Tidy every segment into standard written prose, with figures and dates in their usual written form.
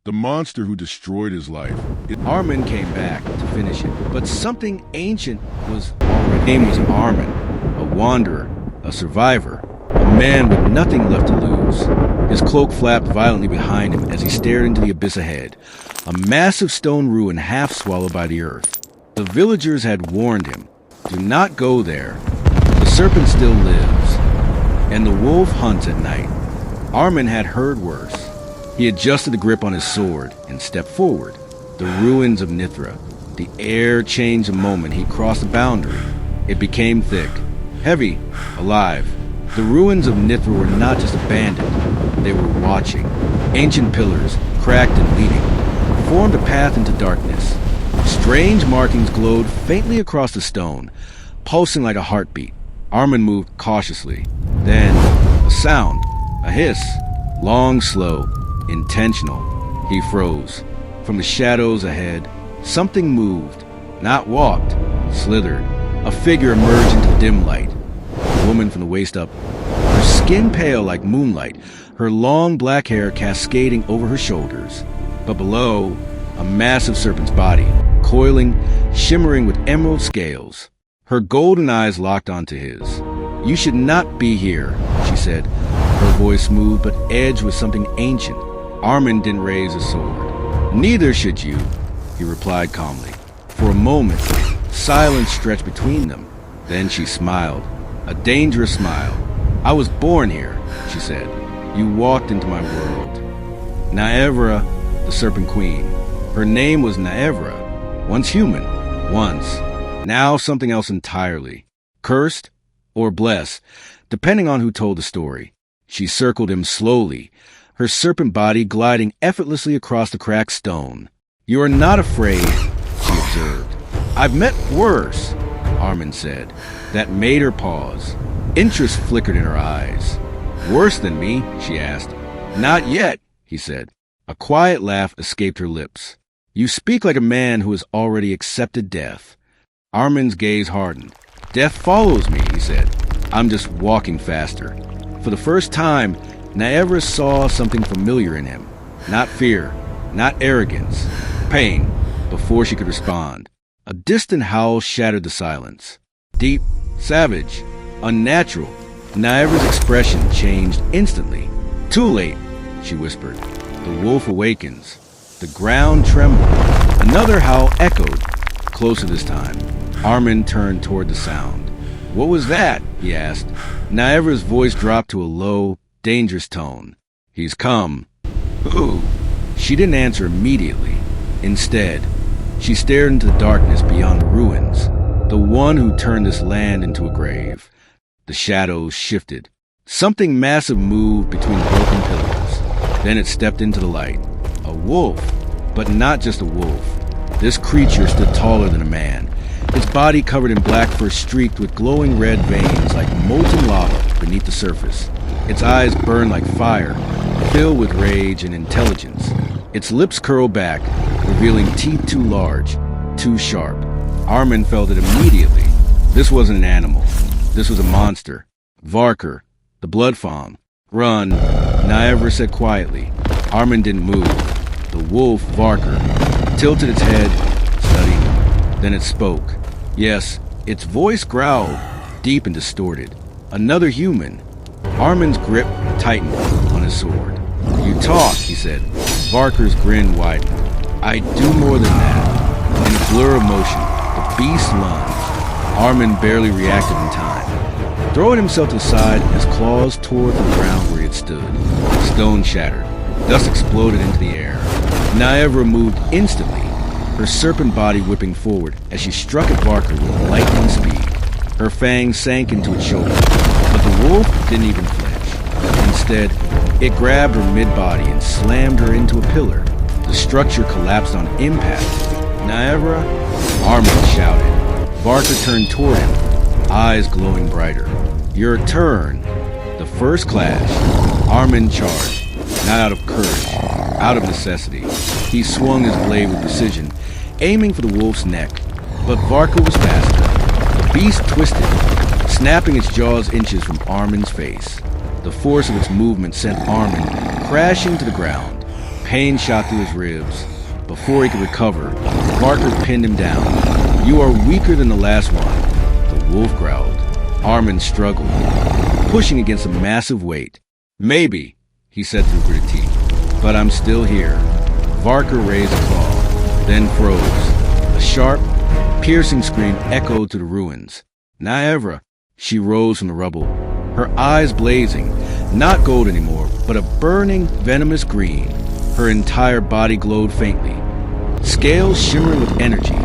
The monster who destroyed his life. Arman came back to finish it, but something ancient was already. His name was Arman, a wanderer, a survivor, a man with nothing left to lose. His cloak flapped violently behind him as he stared into the abyss ahead, a massive stone ruin half swallowed by the earth. The villagers had warned him, do not go there. The serpent still lives, and the wolf hunts at night. Arman had heard worse. He adjusted the grip on his sword and stepped forward. The ruins of Nithra. The air changed the moment he crossed the boundary. It became thick, heavy, alive. The ruins of Nithra were not just abandoned. They were watching. Ancient pillars, cracked and leading, formed a path into darkness. Strange markings glowed faintly across the stone, pulsing like a heartbeat. Arman moved cautiously. Then, a sound, a hiss, long, slow, intentional. He froze. From the shadows ahead, something moved, not walked, slithered. A figure emerged into the dim light. A woman from the waist up, her skin pale like moonlight, her long black hair cascading over her shoulders. But below, a massive serpent's body, coiling, shimmering with emerald scales. Her golden eyes locked onto his. "You should not be here," she said, her voice smooth but edged with something ancient. Arman didn't raise his sword. "Neither should you," he replied calmly. For a moment, silence stretched between them. Then she smiled, a dangerous smile. "I was born here," she said. "You walked into my world." Naevra, the Serpent Queen. Her name was Naevra. Once human, once. Now something else entirely. Cursed or blessed, depending on who told the story. She circled him slowly, her serpent body gliding effortlessly across the cracked stone. "You are not afraid," she observed. "I've met worse," Arman said. That made her pause. Interest flickered in her eyes. "Worse than me?" she asked. "Not yet," he said. A quiet laugh escaped her lips. "You speak like a man who has already accepted death." Arman's gaze hardened. "Death follows me," he said. "I'm just walking faster." For the first time, Naevra saw something familiar in him. Not fear, not arrogance, pain, before she could respond. A distant howl shattered the silence. Deep, savage, unnatural. Naevra's expression changed instantly. "Too late," she whispered. "The wolf awakens." The ground trembled. Another howl echoed, closer this time. Arman turned toward the sound. "What was that?" he asked. Naevra's voice dropped to a low, dangerous tone. "He's come." "Who?" She didn't answer immediately. Instead, she stared into the darkness beyond the ruins. The one who turned this land into a grave. The shadows shifted. Something massive moved between the broken pillars. Then it stepped into the light. A wolf, but not just a wolf. This creature stood taller than a man. Its body covered in black fur streaked with glowing red veins like molten lava beneath the surface. Its eyes burned like fire, filled with rage and intelligence. Its lips curled back, revealing teeth too large, too sharp. Arman felt it immediately. This wasn't an animal. This was a monster. Varker, the blood fawn. "Run," Naevra said quietly. Arman didn't move. The wolf, Varker, tilted its head, studying him. Then it spoke. Yes, its voice growled, deep and distorted. Another human. Arman's grip tightened on his sword. "You talk," he said. Varker's grin widened. "I do more than that." In a blur of motion, the beast lunged. Arman barely reacted in time. Throwing himself to the side, his claws tore the ground where he had stood. Stone shattered. Dust exploded into the air. Naevra moved instantly, her serpent body whipping forward as she struck at Varker with lightning speed. Her fangs sank into its shoulder, but the wolf didn't even flinch. Instead, it grabbed her mid-body and slammed her into a pillar. The structure collapsed on impact. "Naevra?" Arman shouted. Varker turned toward him, eyes glowing brighter. "Your turn." The first clash. Arman charged, not out of courage, out of necessity. He swung his blade with precision, aiming for the wolf's neck. But Varker was faster. The beast twisted, snapping its jaws inches from Arman's face. The force of its movement sent Arman crashing to the ground. Pain shot through his ribs. Before he could recover, Barker pinned him down. "You are weaker than the last one," the wolf growled. Arman struggled, pushing against a massive weight. "Maybe," he said through gritted teeth, "but I'm still here." Varker raised a claw, then froze. A sharp, piercing scream echoed to the ruins. "Nievra!" She rose from the rubble, her eyes blazing, not gold anymore, but a burning, venomous green. Her entire body glowed faintly, scales shimmering with energy.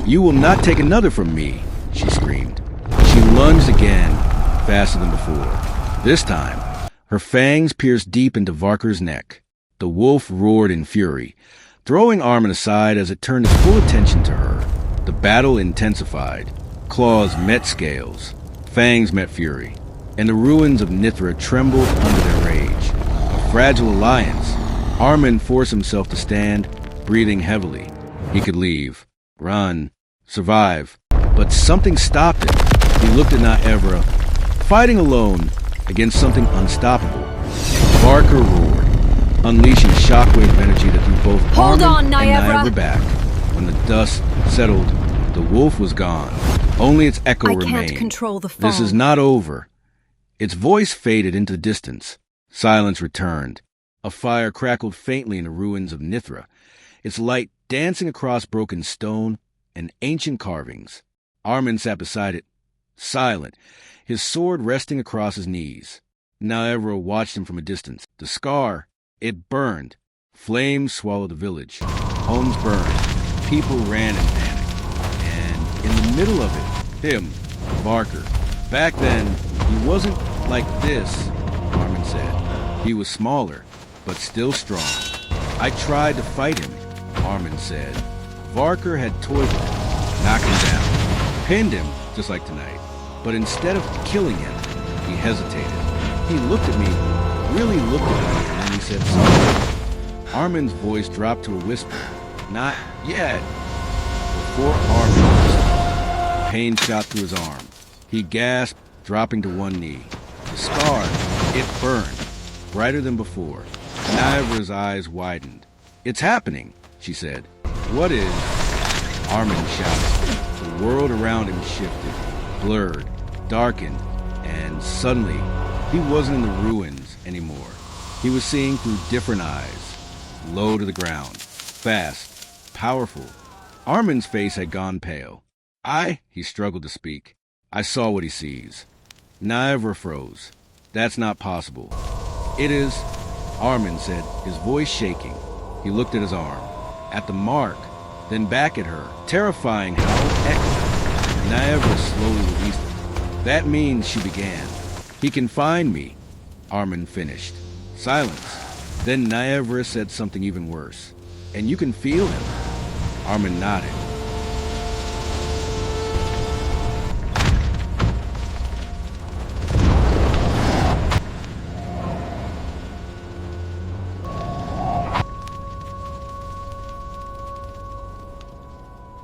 "You will not take another from me," she screamed. She lunged again, faster than before. This time, her fangs pierced deep into Varker's neck. The wolf roared in fury, throwing Arman aside as it turned its full attention to her. The battle intensified. Claws met scales, fangs met fury, and the ruins of Nithra trembled under their rage. A fragile alliance. Arman forced himself to stand, breathing heavily. He could leave, run, survive, but something stopped him. He looked at Nievra, fighting alone against something unstoppable. Barker roared, unleashing a shockwave of energy that threw both Hold Arman on, and Nievra. Nievra back. When the dust settled, the wolf was gone. Only its echo I remained. can't control the fall. "This is not over." Its voice faded into the distance. Silence returned. A fire crackled faintly in the ruins of Nithra, its light dancing across broken stone and ancient carvings. Arman sat beside it, silent, his sword resting across his knees. Nievra watched him from a distance. The scar, it burned. Flames swallowed the village. Homes burned. People ran in panic. And in the middle of it, him, Barker. Back then, he wasn't like this, Arman said. He was smaller, but still strong. "I tried to fight him," Arman said. Varker had toyed with him, knocked him down, pinned him, just like tonight. But instead of killing him, he hesitated. He looked at me, really looked at me, and then he said something. Arman's voice dropped to a whisper. "Not yet." Before Arman listened, pain shot through his arm. He gasped, dropping to one knee. The scar, it burned, brighter than before. Nievra's eyes widened. "It's happening," she said. "What is?" Arman shouted. The world around him shifted, blurred, darkened, and suddenly, he wasn't in the ruins anymore. He was seeing through different eyes, low to the ground, fast, powerful. Arman's face had gone pale. He struggled to speak. "I saw what he sees." Nievra froze. "That's not possible." "It is," Arman said, his voice shaking. He looked at his arm, at the mark, then back at her, terrifying how it echoed. Nievra slowly released it. "That means," she began, "he can find me," Arman finished. Silence. Then Nievra said something even worse. "And you can feel him." Arman nodded.